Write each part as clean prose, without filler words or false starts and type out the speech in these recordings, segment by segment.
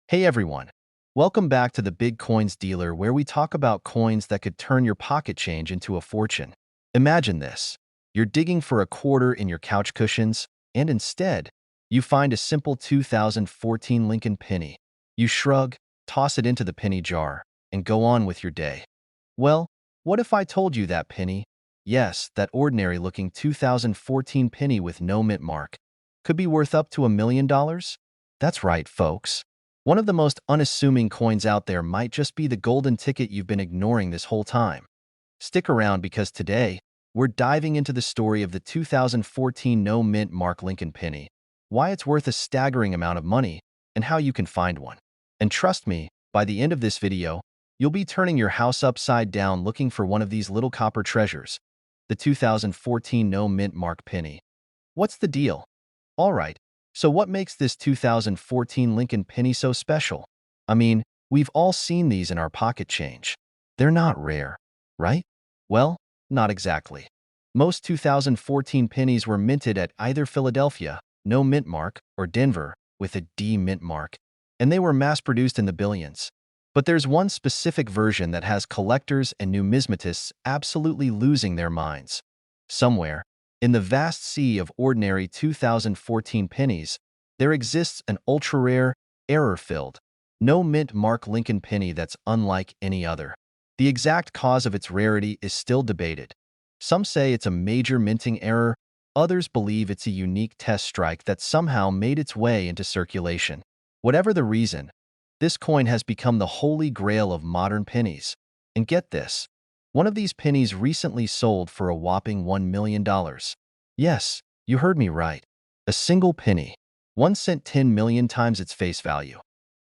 Hey everyone, welcome back to the Big Coins Dealer where we talk about coins that could turn your pocket change into a fortune. Imagine this. You're digging for a quarter in your couch cushions, and instead, you find a simple 2014 Lincoln penny. You shrug, toss it into the penny jar, and go on with your day. Well, what if I told you that penny, yes, that ordinary-looking 2014 penny with no mint mark, could be worth up to $1 million? That's right, folks. One of the most unassuming coins out there might just be the golden ticket you've been ignoring this whole time. Stick around because today, we're diving into the story of the 2014 no mint mark Lincoln penny, why it's worth a staggering amount of money, and how you can find one. And trust me, by the end of this video, you'll be turning your house upside down looking for one of these little copper treasures, the 2014 no mint mark penny. What's the deal? All right, so what makes this 2014 Lincoln penny so special? I mean, we've all seen these in our pocket change. They're not rare, right? Well, not exactly. Most 2014 pennies were minted at either Philadelphia, no mint mark, or Denver, with a D mint mark, and they were mass-produced in the billions. But there's one specific version that has collectors and numismatists absolutely losing their minds. Somewhere, in the vast sea of ordinary 2014 pennies, there exists an ultra-rare, error-filled, no mint mark Lincoln penny that's unlike any other. The exact cause of its rarity is still debated. Some say it's a major minting error, others believe it's a unique test strike that somehow made its way into circulation. Whatever the reason, this coin has become the holy grail of modern pennies. And get this, one of these pennies recently sold for a whopping $1 million. Yes, you heard me right. A single penny. One sent 10 million times its face value.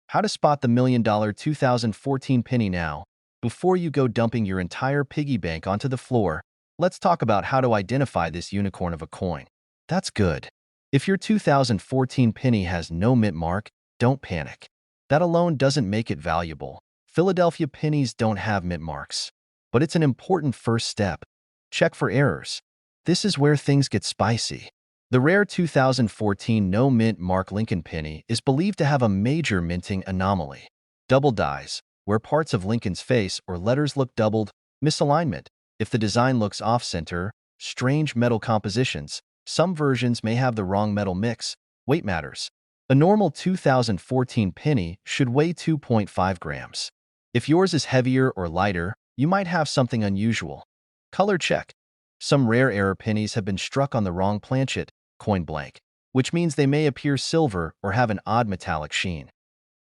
How to spot the $1 million 2014 penny now? Before you go dumping your entire piggy bank onto the floor, let's talk about how to identify this unicorn of a coin. That's good. If your 2014 penny has no mint mark, don't panic. That alone doesn't make it valuable. Philadelphia pennies don't have mint marks. But it's an important first step. Check for errors. This is where things get spicy. The rare 2014 no mint mark Lincoln penny is believed to have a major minting anomaly. Double dies, where parts of Lincoln's face or letters look doubled, misalignment, if the design looks off-center, strange metal compositions, some versions may have the wrong metal mix, weight matters. A normal 2014 penny should weigh 2.5 grams. If yours is heavier or lighter, you might have something unusual. Color check. Some rare error pennies have been struck on the wrong planchet, coin blank, which means they may appear silver or have an odd metallic sheen.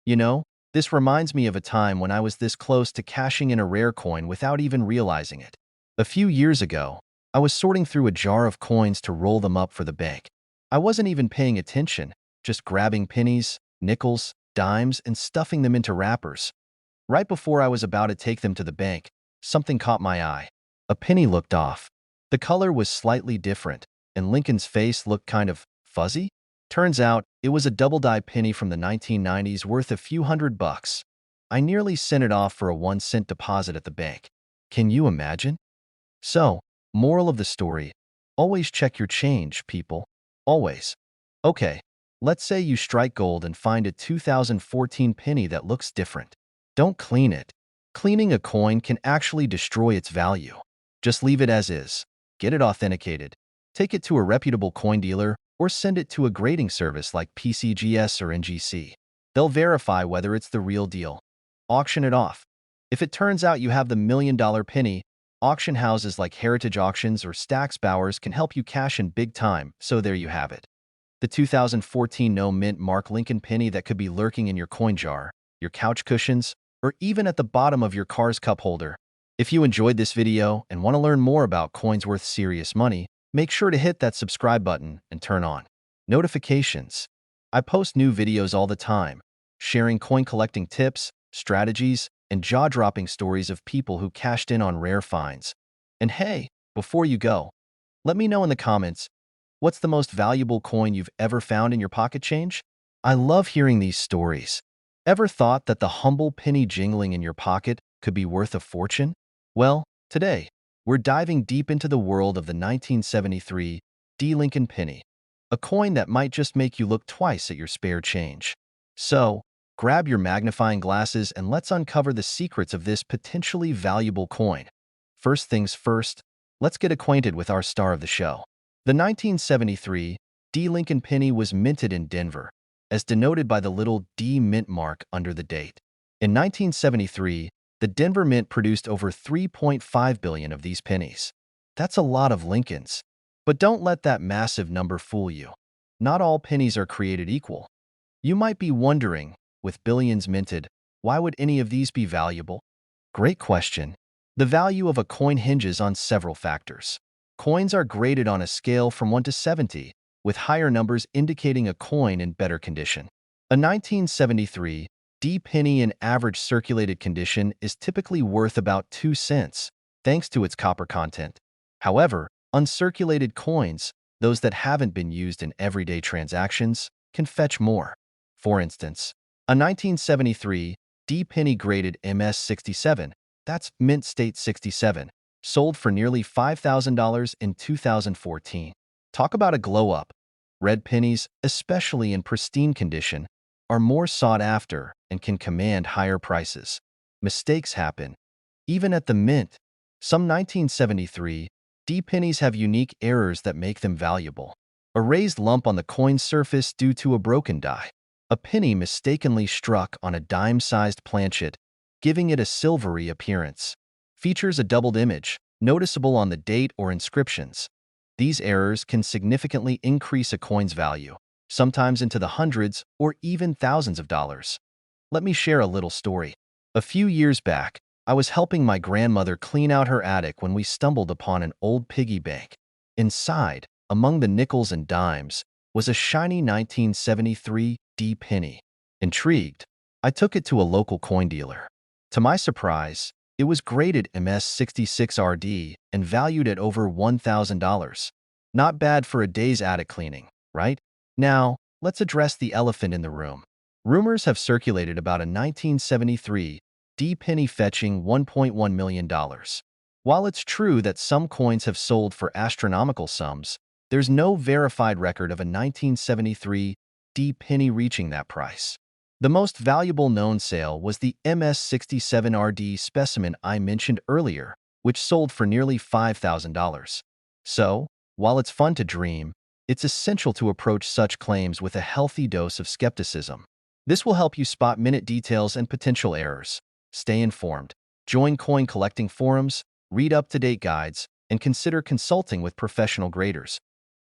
You know, this reminds me of a time when I was this close to cashing in a rare coin without even realizing it. A few years ago, I was sorting through a jar of coins to roll them up for the bank. I wasn't even paying attention, just grabbing pennies, nickels, dimes, and stuffing them into wrappers. Right before I was about to take them to the bank, something caught my eye. A penny looked off. The color was slightly different, and Lincoln's face looked kind of fuzzy. Turns out, it was a double-die penny from the 1990s worth a few $100. I nearly sent it off for a 1-cent deposit at the bank. Can you imagine? So, moral of the story, always check your change, people. Always. Okay, let's say you strike gold and find a 2014 penny that looks different. Don't clean it. Cleaning a coin can actually destroy its value. Just leave it as is. Get it authenticated. Take it to a reputable coin dealer or send it to a grading service like PCGS or NGC. They'll verify whether it's the real deal. Auction it off. If it turns out you have the $1 million penny, auction houses like Heritage Auctions or Stack's Bowers can help you cash in big time, so there you have it. The 2014 no mint mark Lincoln penny that could be lurking in your coin jar, your couch cushions, or even at the bottom of your car's cup holder. If you enjoyed this video and want to learn more about coins worth serious money, make sure to hit that subscribe button and turn on notifications. I post new videos all the time, sharing coin collecting tips, strategies, and jaw-dropping stories of people who cashed in on rare finds. And hey, before you go, let me know in the comments, what's the most valuable coin you've ever found in your pocket change? I love hearing these stories. Ever thought that the humble penny jingling in your pocket could be worth a fortune? Well, today, we're diving deep into the world of the 1973 D. Lincoln penny, a coin that might just make you look twice at your spare change. So, grab your magnifying glasses and let's uncover the secrets of this potentially valuable coin. First things first, let's get acquainted with our star of the show. The 1973 D. Lincoln penny was minted in Denver, as denoted by the little D mint mark under the date. In 1973, the Denver Mint produced over 3.5 billion of these pennies. That's a lot of Lincolns. But don't let that massive number fool you. Not all pennies are created equal. You might be wondering, with billions minted, why would any of these be valuable? Great question. The value of a coin hinges on several factors. Coins are graded on a scale from 1 to 70, with higher numbers indicating a coin in better condition. A 1973 D penny in average circulated condition is typically worth about 2 cents, thanks to its copper content. However, uncirculated coins, those that haven't been used in everyday transactions, can fetch more. For instance, a 1973 D penny graded MS-67, that's Mint State 67, sold for nearly $5,000 in 2014. Talk about a glow-up. Red pennies, especially in pristine condition, are more sought after and can command higher prices. Mistakes happen. Even at the mint, some 1973 D pennies have unique errors that make them valuable. A raised lump on the coin's surface due to a broken die. A penny mistakenly struck on a dime-sized planchet, giving it a silvery appearance. Features a doubled image, noticeable on the date or inscriptions. These errors can significantly increase a coin's value, sometimes into the hundreds or even thousands of dollars. Let me share a little story. A few years back, I was helping my grandmother clean out her attic when we stumbled upon an old piggy bank. Inside, among the nickels and dimes, was a shiny 1973 D penny. Intrigued, I took it to a local coin dealer. To my surprise, it was graded MS-66RD and valued at over $1,000. Not bad for a day's attic cleaning, right? Now, let's address the elephant in the room. Rumors have circulated about a 1973 D penny fetching $1.1 million. While it's true that some coins have sold for astronomical sums, there's no verified record of a 1973 D penny reaching that price. The most valuable known sale was the MS-67RD specimen I mentioned earlier, which sold for nearly $5,000. So, while it's fun to dream, it's essential to approach such claims with a healthy dose of skepticism. This will help you spot minute details and potential errors. Stay informed, join coin collecting forums, read up-to-date guides, and consider consulting with professional graders.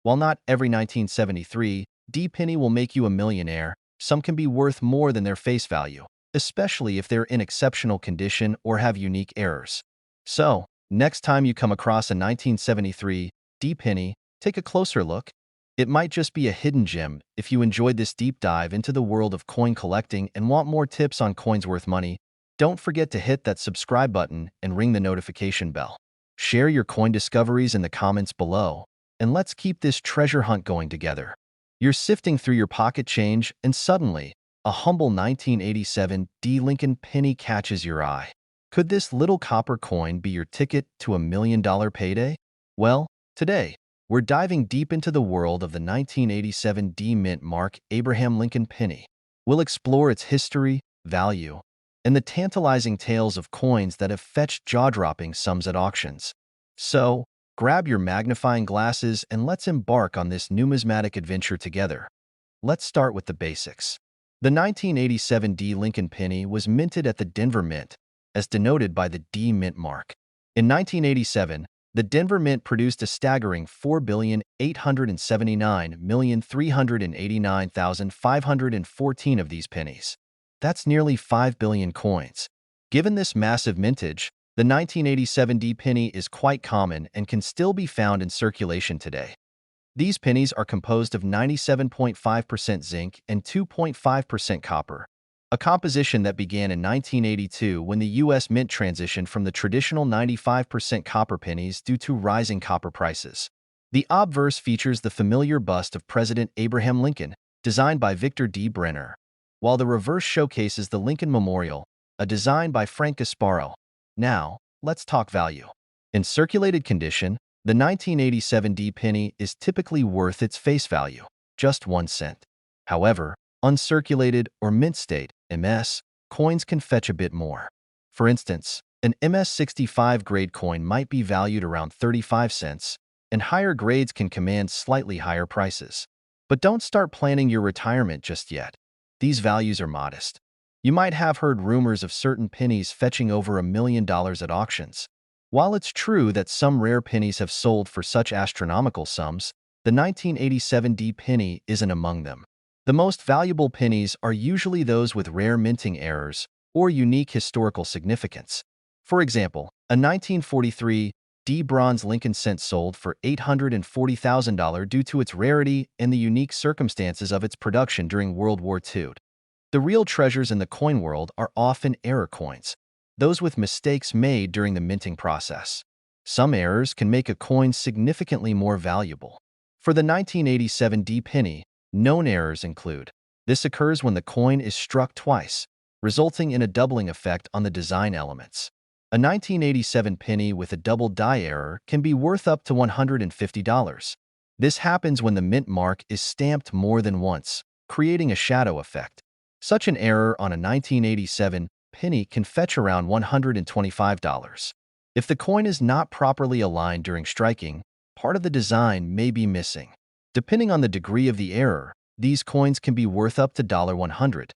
While not every 1973 D penny will make you a millionaire, some can be worth more than their face value, especially if they're in exceptional condition or have unique errors. So, next time you come across a 1973 D penny, take a closer look. It might just be a hidden gem. If you enjoyed this deep dive into the world of coin collecting and want more tips on coins worth money, don't forget to hit that subscribe button and ring the notification bell. Share your coin discoveries in the comments below, and let's keep this treasure hunt going together. You're sifting through your pocket change, and suddenly, a humble 1987 D. Lincoln penny catches your eye. Could this little copper coin be your ticket to $1 million payday? Well, today, we're diving deep into the world of the 1987 D. Mint Mark Abraham Lincoln penny. We'll explore its history, value, and the tantalizing tales of coins that have fetched jaw-dropping sums at auctions. So, grab your magnifying glasses and let's embark on this numismatic adventure together. Let's start with the basics. The 1987 D. Lincoln penny was minted at the Denver Mint, as denoted by the D Mint mark. In 1987, the Denver Mint produced a staggering 4,879,389,514 of these pennies. That's nearly 5 billion coins. Given this massive mintage, the 1987 D penny is quite common and can still be found in circulation today. These pennies are composed of 97.5% zinc and 2.5% copper, a composition that began in 1982 when the U.S. Mint transitioned from the traditional 95% copper pennies due to rising copper prices. The obverse features the familiar bust of President Abraham Lincoln, designed by Victor D. Brenner, while the reverse showcases the Lincoln Memorial, a design by Frank Gasparro. Now, let's talk value. In circulated condition, the 1987 D penny is typically worth its face value, just 1 cent. However, uncirculated or mint state, MS, coins can fetch a bit more. For instance, an MS-65 grade coin might be valued around 35 cents, and higher grades can command slightly higher prices. But don't start planning your retirement just yet. These values are modest. You might have heard rumors of certain pennies fetching over $1 million at auctions. While it's true that some rare pennies have sold for such astronomical sums, the 1987 D penny isn't among them. The most valuable pennies are usually those with rare minting errors or unique historical significance. For example, a 1943 D bronze Lincoln cent sold for $840,000 due to its rarity and the unique circumstances of its production during World War II. The real treasures in the coin world are often error coins, those with mistakes made during the minting process. Some errors can make a coin significantly more valuable. For the 1987 D penny, known errors include: this occurs when the coin is struck twice, resulting in a doubling effect on the design elements. A 1987 penny with a double die error can be worth up to $150. This happens when the mint mark is stamped more than once, creating a shadow effect. Such an error on a 1987 penny can fetch around $125. If the coin is not properly aligned during striking, part of the design may be missing. Depending on the degree of the error, these coins can be worth up to $100.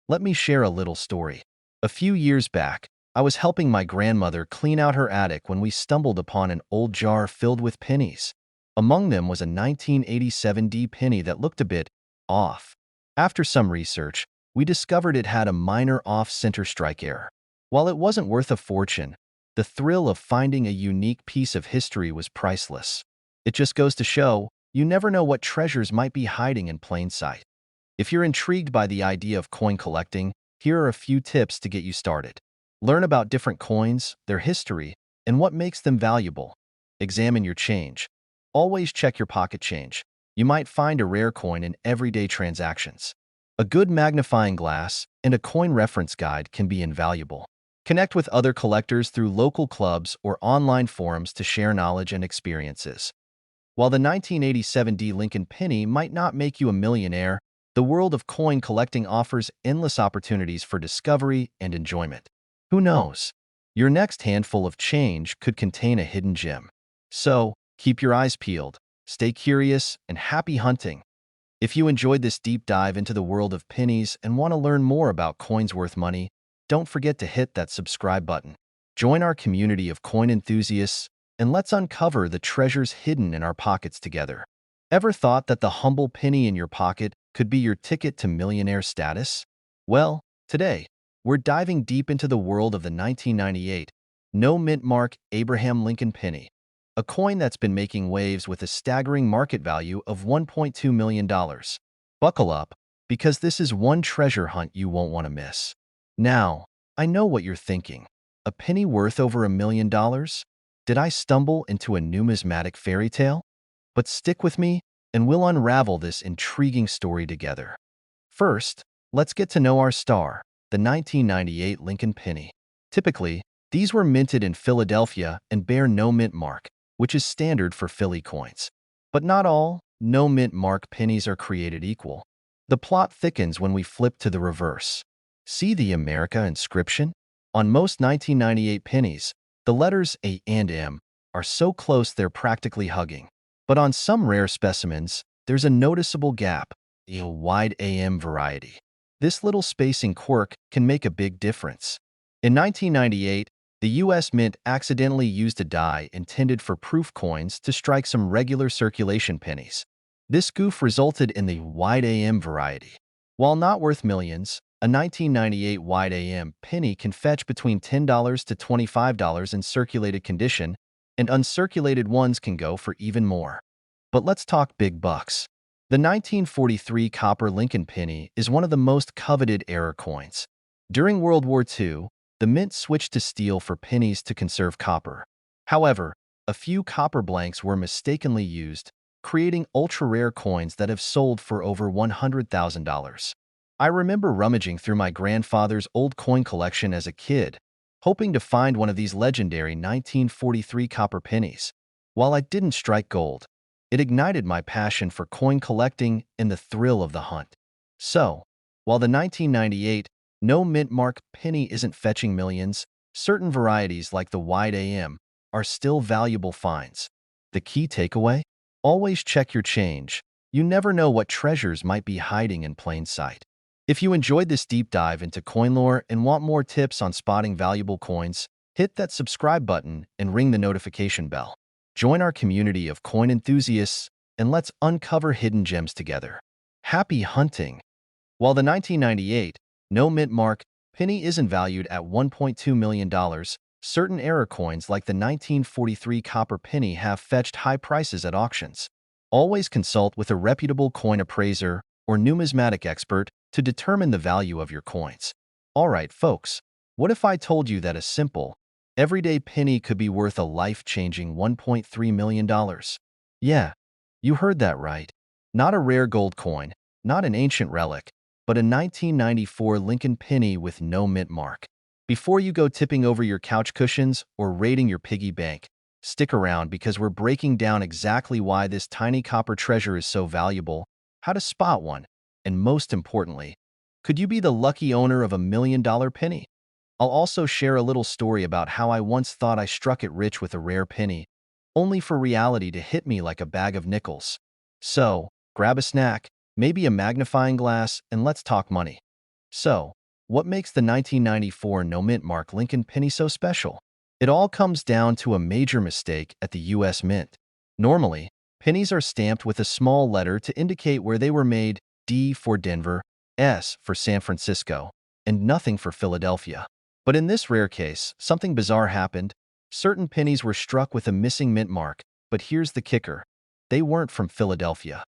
Let me share a little story. A few years back, I was helping my grandmother clean out her attic when we stumbled upon an old jar filled with pennies. Among them was a 1987 D penny that looked a bit off. After some research, we discovered it had a minor off-center strike error. While it wasn't worth a fortune, the thrill of finding a unique piece of history was priceless. It just goes to show, you never know what treasures might be hiding in plain sight. If you're intrigued by the idea of coin collecting, here are a few tips to get you started. Learn about different coins, their history, and what makes them valuable. Examine your change. Always check your pocket change. You might find a rare coin in everyday transactions. A good magnifying glass and a coin reference guide can be invaluable. Connect with other collectors through local clubs or online forums to share knowledge and experiences. While the 1987 D Lincoln penny might not make you a millionaire, the world of coin collecting offers endless opportunities for discovery and enjoyment. Who knows? Your next handful of change could contain a hidden gem. So, keep your eyes peeled, stay curious, and happy hunting. If you enjoyed this deep dive into the world of pennies and want to learn more about coins worth money, don't forget to hit that subscribe button. Join our community of coin enthusiasts, and let's uncover the treasures hidden in our pockets together. Ever thought that the humble penny in your pocket could be your ticket to millionaire status? Well, today, we're diving deep into the world of the 1998 no mint mark Abraham Lincoln penny, a coin that's been making waves with a staggering market value of $1.2 million. Buckle up, because this is one treasure hunt you won't want to miss. Now, I know what you're thinking. A penny worth over $1 million? Did I stumble into a numismatic fairy tale? But stick with me, and we'll unravel this intriguing story together. First, let's get to know our star, the 1998 Lincoln penny. Typically, these were minted in Philadelphia and bear no mint mark, which is standard for Philly coins. But not all no mint mark pennies are created equal. The plot thickens when we flip to the reverse. See the America inscription? On most 1998 pennies, the letters A and M are so close they're practically hugging. But on some rare specimens, there's a noticeable gap, a wide AM variety. This little spacing quirk can make a big difference. In 1998, the U.S. Mint accidentally used a die intended for proof coins to strike some regular circulation pennies. This goof resulted in the wide AM variety. While not worth millions, a 1998 wide AM penny can fetch between $10 to $25 in circulated condition, and uncirculated ones can go for even more. But let's talk big bucks. The 1943 copper Lincoln penny is one of the most coveted error coins. During World War II, the mint switched to steel for pennies to conserve copper. However, a few copper blanks were mistakenly used, creating ultra-rare coins that have sold for over $100,000. I remember rummaging through my grandfather's old coin collection as a kid, hoping to find one of these legendary 1943 copper pennies. While I didn't strike gold, it ignited my passion for coin collecting and the thrill of the hunt. So, while the 1998 No mint mark penny isn't fetching millions. Certain varieties like the wide AM are still valuable finds. The key takeaway? Always check your change. You never know what treasures might be hiding in plain sight. If you enjoyed this deep dive into coin lore and want more tips on spotting valuable coins, hit that subscribe button and ring the notification bell. Join our community of coin enthusiasts and let's uncover hidden gems together. Happy hunting! While the 1998 no mint mark penny isn't valued at $1.2 million, certain era coins like the 1943 copper penny have fetched high prices at auctions. Always consult with a reputable coin appraiser or numismatic expert to determine the value of your coins. Alright, folks, what if I told you that a simple, everyday penny could be worth a life-changing $1.3 million? Yeah, you heard that right. Not a rare gold coin, not an ancient relic, but a 1994 Lincoln penny with no mint mark. Before you go tipping over your couch cushions or raiding your piggy bank, stick around because we're breaking down exactly why this tiny copper treasure is so valuable, how to spot one, and most importantly, could you be the lucky owner of $1 million penny? I'll also share a little story about how I once thought I struck it rich with a rare penny, only for reality to hit me like a bag of nickels. So, grab a snack, maybe a magnifying glass, and let's talk money. So, what makes the 1994 no mint mark Lincoln penny so special? It all comes down to a major mistake at the US Mint. Normally, pennies are stamped with a small letter to indicate where they were made, D for Denver, S for San Francisco, and nothing for Philadelphia. But in this rare case, something bizarre happened. Certain pennies were struck with a missing mint mark, but here's the kicker. They weren't from Philadelphia.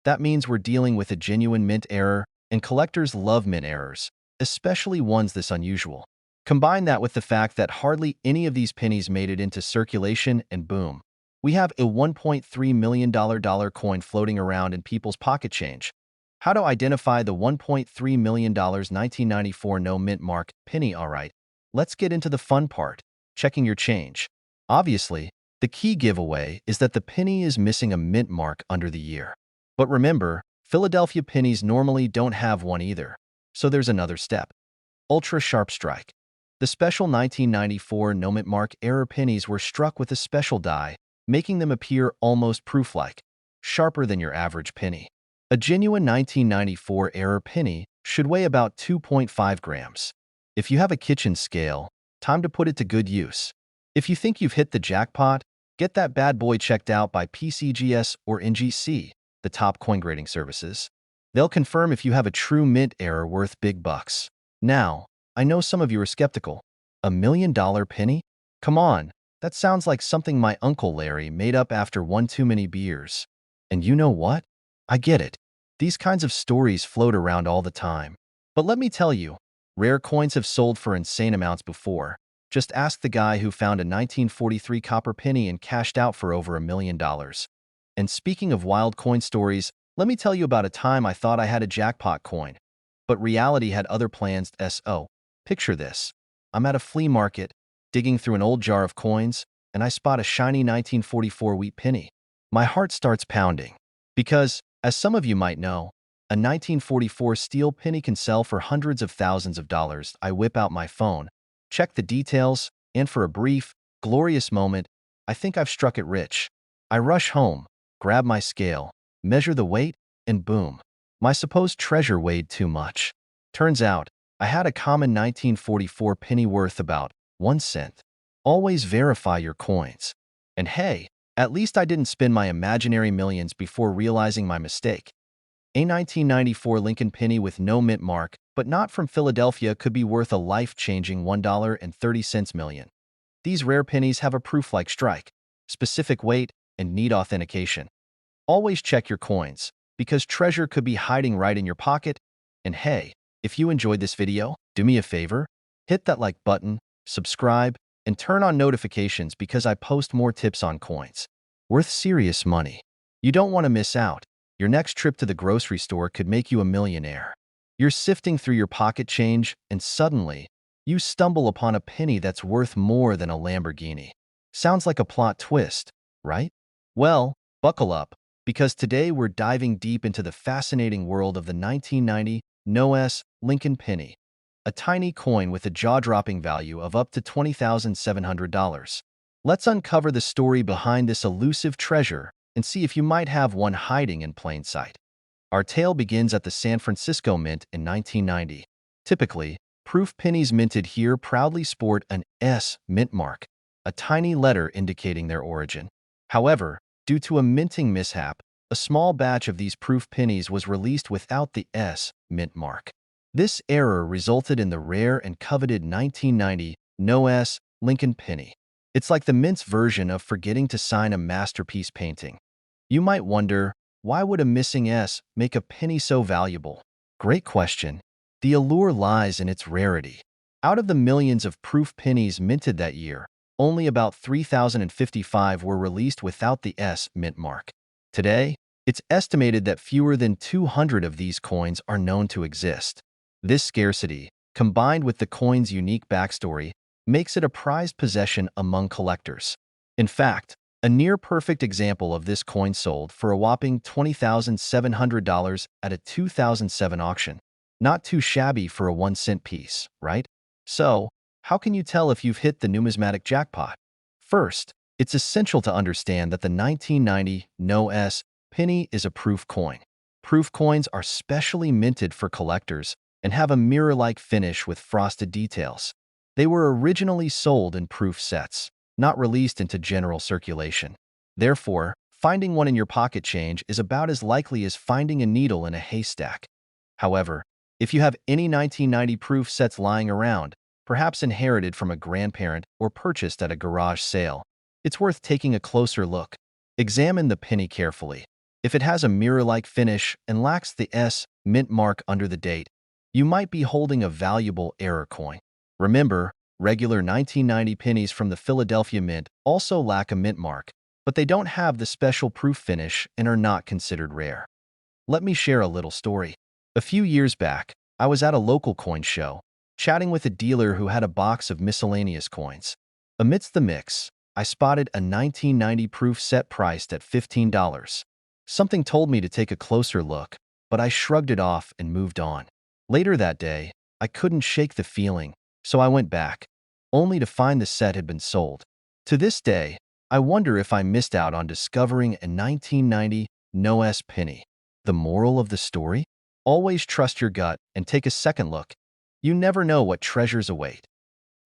That means we're dealing with a genuine mint error, and collectors love mint errors, especially ones this unusual. Combine that with the fact that hardly any of these pennies made it into circulation, and boom, we have a $1.3 million dollar coin floating around in people's pocket change. How to identify the $1.3 million 1994 no mint mark penny? Alright, let's get into the fun part, checking your change. Obviously, the key giveaway is that the penny is missing a mint mark under the year. But remember, Philadelphia pennies normally don't have one either. So there's another step. Ultra Sharp Strike. The special 1994 no mint mark error pennies were struck with a special die, making them appear almost proof-like, sharper than your average penny. A genuine 1994 error penny should weigh about 2.5 grams. If you have a kitchen scale, time to put it to good use. If you think you've hit the jackpot, get that bad boy checked out by PCGS or NGC, the top coin grading services. They'll confirm if you have a true mint error worth big bucks. Now, I know some of you are skeptical. $1 million penny? Come on, that sounds like something my Uncle Larry made up after one too many beers. And you know what? I get it. These kinds of stories float around all the time. But let me tell you, rare coins have sold for insane amounts before. Just ask the guy who found a 1943 copper penny and cashed out for over $1 million. And speaking of wild coin stories, let me tell you about a time I thought I had a jackpot coin. But reality had other plans. Picture this. I'm at a flea market, digging through an old jar of coins, and I spot a shiny 1944 wheat penny. My heart starts pounding. Because, as some of you might know, a 1944 steel penny can sell for hundreds of thousands of dollars. I whip out my phone, check the details, and for a brief, glorious moment, I think I've struck it rich. I rush home, grab my scale, measure the weight, and boom. My supposed treasure weighed too much. Turns out, I had a common 1944 penny worth about 1 cent. Always verify your coins. And hey, at least I didn't spend my imaginary millions before realizing my mistake. A 1994 Lincoln penny with no mint mark, but not from Philadelphia, could be worth a life-changing $1.30 million. These rare pennies have a proof-like strike, specific weight, and need authentication. Always check your coins, because treasure could be hiding right in your pocket. And hey, if you enjoyed this video, do me a favor, hit that like button, subscribe, and turn on notifications because I post more tips on coins. Worth serious money. You don't want to miss out. Your next trip to the grocery store could make you a millionaire. You're sifting through your pocket change, and suddenly, you stumble upon a penny that's worth more than a Lamborghini. Sounds like a plot twist, right? Well, buckle up, because today we're diving deep into the fascinating world of the 1990 No. Lincoln penny. a tiny coin with a jaw-dropping value of up to $20,700. Let's uncover the story behind this elusive treasure and see if you might have one hiding in plain sight. Our tale begins at the San Francisco Mint in 1990. Typically, proof pennies minted here proudly sport an S mint mark, a tiny letter indicating their origin. However, due to a minting mishap, a small batch of these proof pennies was released without the S mint mark. This error resulted in the rare and coveted 1990 No S Lincoln penny. It's like the Mint's version of forgetting to sign a masterpiece painting. You might wonder, why would a missing S make a penny so valuable? Great question. The allure lies in its rarity. Out of the millions of proof pennies minted that year, only about 3,055 were released without the S mint mark. Today, it's estimated that fewer than 200 of these coins are known to exist. This scarcity, combined with the coin's unique backstory, makes it a prized possession among collectors. In fact, a near-perfect example of this coin sold for a whopping $20,700 at a 2007 auction. Not too shabby for a 1-cent piece, right? So, how can you tell if you've hit the numismatic jackpot? First, it's essential to understand that the 1990 No S penny is a proof coin. Proof coins are specially minted for collectors and have a mirror-like finish with frosted details. They were originally sold in proof sets, not released into general circulation. Therefore, finding one in your pocket change is about as likely as finding a needle in a haystack. However, if you have any 1990 proof sets lying around, perhaps inherited from a grandparent or purchased at a garage sale, it's worth taking a closer look. Examine the penny carefully. If it has a mirror-like finish and lacks the S mint mark under the date, you might be holding a valuable error coin. Remember, regular 1990 pennies from the Philadelphia Mint also lack a mint mark, but they don't have the special proof finish and are not considered rare. Let me share a little story. A few years back, I was at a local coin show, chatting with a dealer who had a box of miscellaneous coins. Amidst the mix, I spotted a 1990 proof set priced at $15. Something told me to take a closer look, but I shrugged it off and moved on. Later that day, I couldn't shake the feeling, so I went back, only to find the set had been sold. To this day, I wonder if I missed out on discovering a 1990 No S penny. The moral of the story? Always trust your gut and take a second look. You never know what treasures await.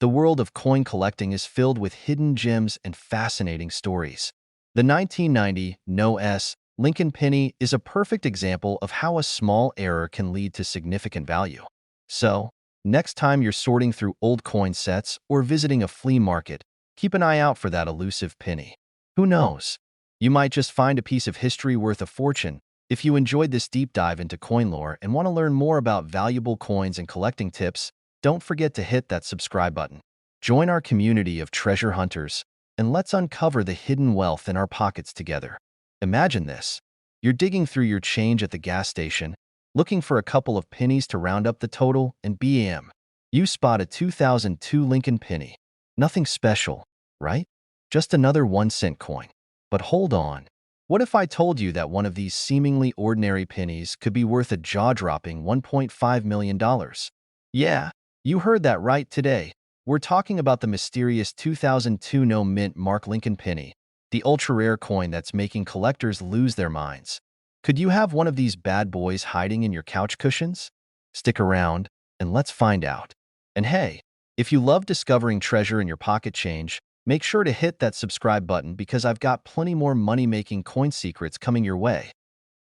The world of coin collecting is filled with hidden gems and fascinating stories. The 1990 No S Lincoln penny is a perfect example of how a small error can lead to significant value. So, next time you're sorting through old coin sets or visiting a flea market, keep an eye out for that elusive penny. Who knows? You might just find a piece of history worth a fortune. If you enjoyed this deep dive into coin lore and want to learn more about valuable coins and collecting tips, don't forget to hit that subscribe button. Join our community of treasure hunters, and let's uncover the hidden wealth in our pockets together. Imagine this. You're digging through your change at the gas station, looking for a couple of pennies to round up the total, and bam, you spot a 2002 Lincoln penny. Nothing special, right? Just another 1-cent coin. But hold on. What if I told you that one of these seemingly ordinary pennies could be worth a jaw-dropping $1.5 million? Yeah, you heard that right today. We're talking about the mysterious 2002 No Mint Mark Lincoln penny, the ultra-rare coin that's making collectors lose their minds. Could you have one of these bad boys hiding in your couch cushions? Stick around, and let's find out. And hey, if you love discovering treasure in your pocket change, make sure to hit that subscribe button because I've got plenty more money-making coin secrets coming your way.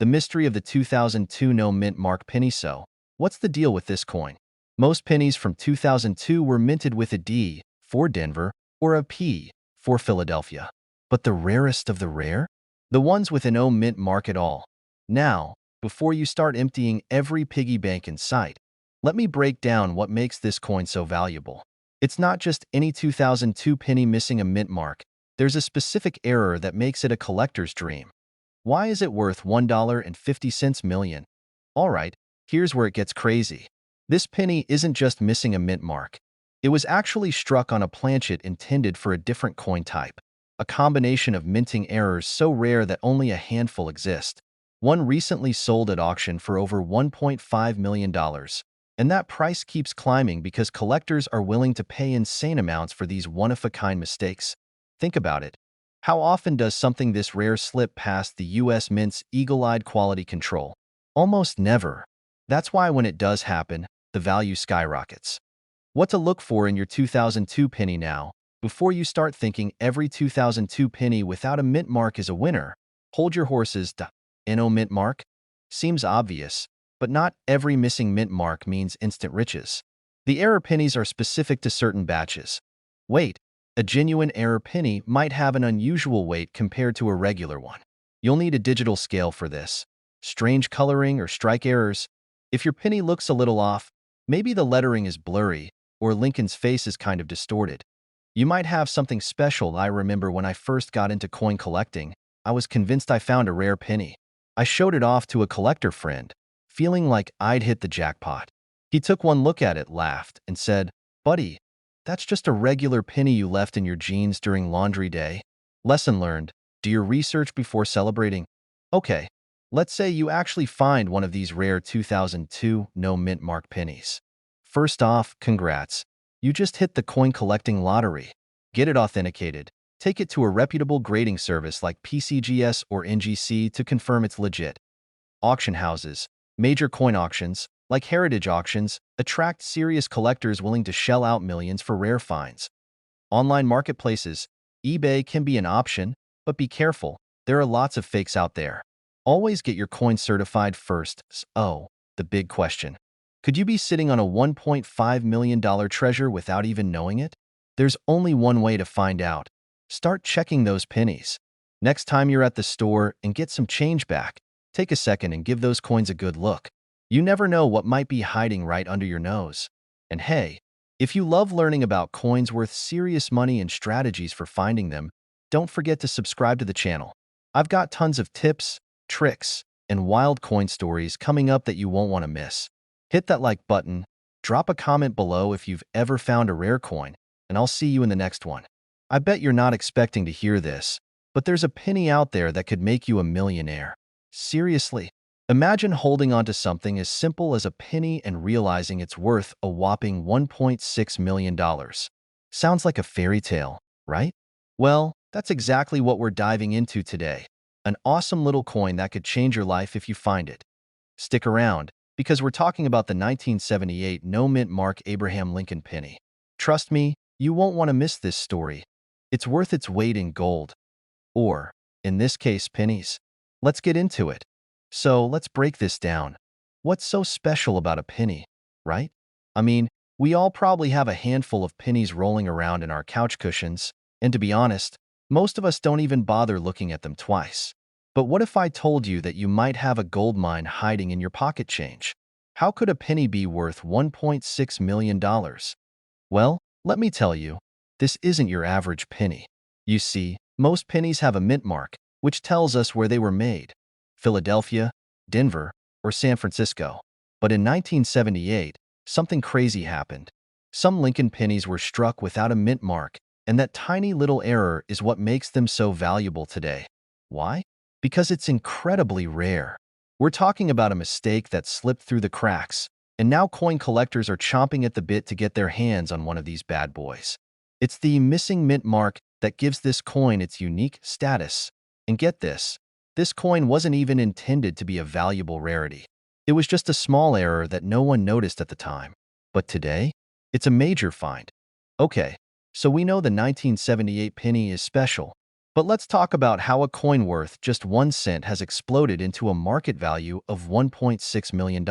The mystery of the 2002 No Mint Mark penny. So, what's the deal with this coin? Most pennies from 2002 were minted with a D for Denver or a P for Philadelphia. But the rarest of the rare? The ones with an O mint mark at all. Now, before you start emptying every piggy bank in sight, let me break down what makes this coin so valuable. It's not just any 2002 penny missing a mint mark. There's a specific error that makes it a collector's dream. Why is it worth $1.50 million? Alright, here's where it gets crazy. This penny isn't just missing a mint mark. It was actually struck on a planchet intended for a different coin type. A combination of minting errors so rare that only a handful exist. One recently sold at auction for over $1.5 million. And that price keeps climbing because collectors are willing to pay insane amounts for these one-of-a-kind mistakes. Think about it. How often does something this rare slip past the US Mint's eagle-eyed quality control? Almost never. That's why when it does happen, the value skyrockets. What to look for in your 2002 penny now? Before you start thinking every 2002 penny without a mint mark is a winner, hold your horses. No mint mark? Seems obvious, but not every missing mint mark means instant riches. The error pennies are specific to certain batches. Wait, a genuine error penny might have an unusual weight compared to a regular one. You'll need a digital scale for this. Strange coloring or strike errors. If your penny looks a little off, maybe the lettering is blurry, or Lincoln's face is kind of distorted. You might have something special. I remember when I first got into coin collecting, I was convinced I found a rare penny. I showed it off to a collector friend, feeling like I'd hit the jackpot. He took one look at it, laughed, and said, "Buddy, that's just a regular penny you left in your jeans during laundry day." Lesson learned: do your research before celebrating. Okay, let's say you actually find one of these rare 2002 no mint mark pennies. First off, congrats. You just hit the coin collecting lottery. Get it authenticated. Take it to a reputable grading service like PCGS or NGC to confirm it's legit. Auction houses, major coin auctions, like heritage auctions, attract serious collectors willing to shell out millions for rare finds. Online marketplaces, eBay can be an option, but be careful. There are lots of fakes out there. Always get your coin certified first. Oh, the big question. Could you be sitting on a $1.5 million treasure without even knowing it? There's only one way to find out. Start checking those pennies. Next time you're at the store and get some change back, take a second and give those coins a good look. You never know what might be hiding right under your nose. And hey, if you love learning about coins worth serious money and strategies for finding them, don't forget to subscribe to the channel. I've got tons of tips, tricks, and wild coin stories coming up that you won't want to miss. Hit that like button, drop a comment below if you've ever found a rare coin, and I'll see you in the next one. I bet you're not expecting to hear this, but there's a penny out there that could make you a millionaire. Seriously, imagine holding onto something as simple as a penny and realizing it's worth a whopping $1.6 million. Sounds like a fairy tale, right? Well, that's exactly what we're diving into today. An awesome little coin that could change your life if you find it. Stick around, because we're talking about the 1978 no-mint mark Abraham Lincoln penny. Trust me, you won't want to miss this story. It's worth its weight in gold. Or, in this case, pennies. Let's get into it. So, let's break this down. What's so special about a penny, right? I mean, we all probably have a handful of pennies rolling around in our couch cushions, and to be honest, most of us don't even bother looking at them twice. But what if I told you that you might have a gold mine hiding in your pocket change? How could a penny be worth $1.6 million? Well, let me tell you, this isn't your average penny. You see, most pennies have a mint mark, which tells us where they were made: Philadelphia, Denver, or San Francisco. But in 1978, something crazy happened. Some Lincoln pennies were struck without a mint mark, and that tiny little error is what makes them so valuable today. Why? Because it's incredibly rare. We're talking about a mistake that slipped through the cracks, and now coin collectors are chomping at the bit to get their hands on one of these bad boys. It's the missing mint mark that gives this coin its unique status. And get this coin wasn't even intended to be a valuable rarity. It was just a small error that no one noticed at the time. But today, it's a major find. Okay, so we know the 1978 penny is special, but let's talk about how a coin worth just 1 cent has exploded into a market value of $1.6 million.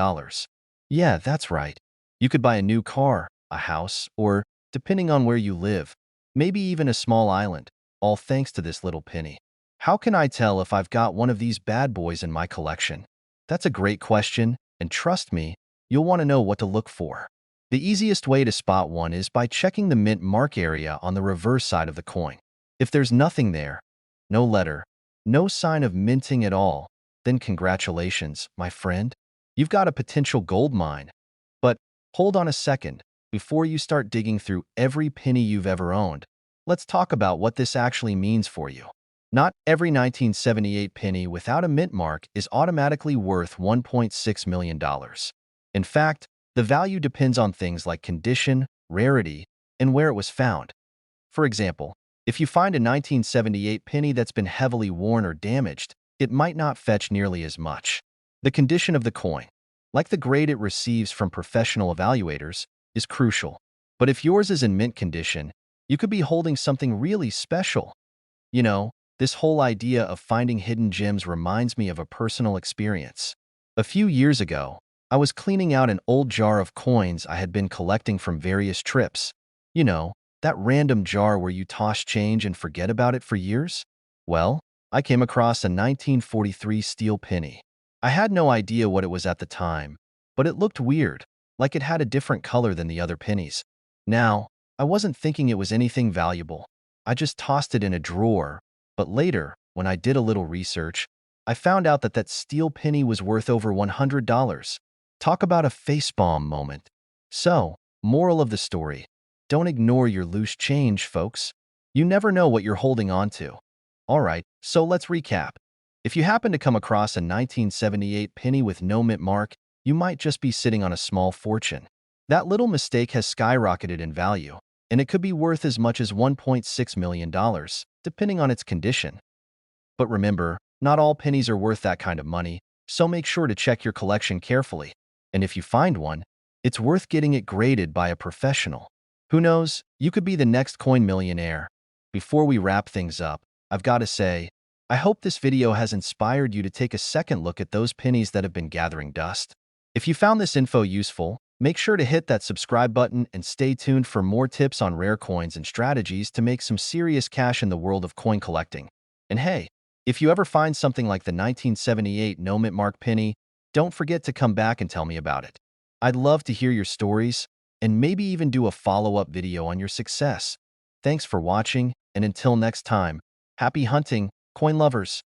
Yeah, that's right. You could buy a new car, a house, or, depending on where you live, maybe even a small island, all thanks to this little penny. How can I tell if I've got one of these bad boys in my collection? That's a great question, and trust me, you'll want to know what to look for. The easiest way to spot one is by checking the mint mark area on the reverse side of the coin. If there's nothing there, no letter, no sign of minting at all, then congratulations, my friend. You've got a potential gold mine. But hold on a second. Before you start digging through every penny you've ever owned, let's talk about what this actually means for you. Not every 1978 penny without a mint mark is automatically worth $1.6 million. In fact, The value depends on things like condition, rarity, and where it was found. For example, if you find a 1978 penny that's been heavily worn or damaged, it might not fetch nearly as much. The condition of the coin, like the grade it receives from professional evaluators, is crucial. But if yours is in mint condition, you could be holding something really special. You know, this whole idea of finding hidden gems reminds me of a personal experience. A few years ago, I was cleaning out an old jar of coins I had been collecting from various trips. You know, that random jar where you toss change and forget about it for years? Well, I came across a 1943 steel penny. I had no idea what it was at the time, but it looked weird, like it had a different color than the other pennies. Now, I wasn't thinking it was anything valuable. I just tossed it in a drawer, but later, when I did a little research, I found out that that steel penny was worth over $100. Talk about a facepalm moment. So, moral of the story, don't ignore your loose change, folks. You never know what you're holding on to. Alright, so let's recap. If you happen to come across a 1978 penny with no mint mark, you might just be sitting on a small fortune. That little mistake has skyrocketed in value, and it could be worth as much as $1.6 million, depending on its condition. But remember, not all pennies are worth that kind of money, so make sure to check your collection carefully. And if you find one, it's worth getting it graded by a professional. Who knows, you could be the next coin millionaire. Before we wrap things up, I've got to say, I hope this video has inspired you to take a second look at those pennies that have been gathering dust. If you found this info useful, make sure to hit that subscribe button and stay tuned for more tips on rare coins and strategies to make some serious cash in the world of coin collecting. And hey, if you ever find something like the 1978 no mint mark penny, don't forget to come back and tell me about it. I'd love to hear your stories and maybe even do a follow-up video on your success. Thanks for watching, and until next time, happy hunting, coin lovers!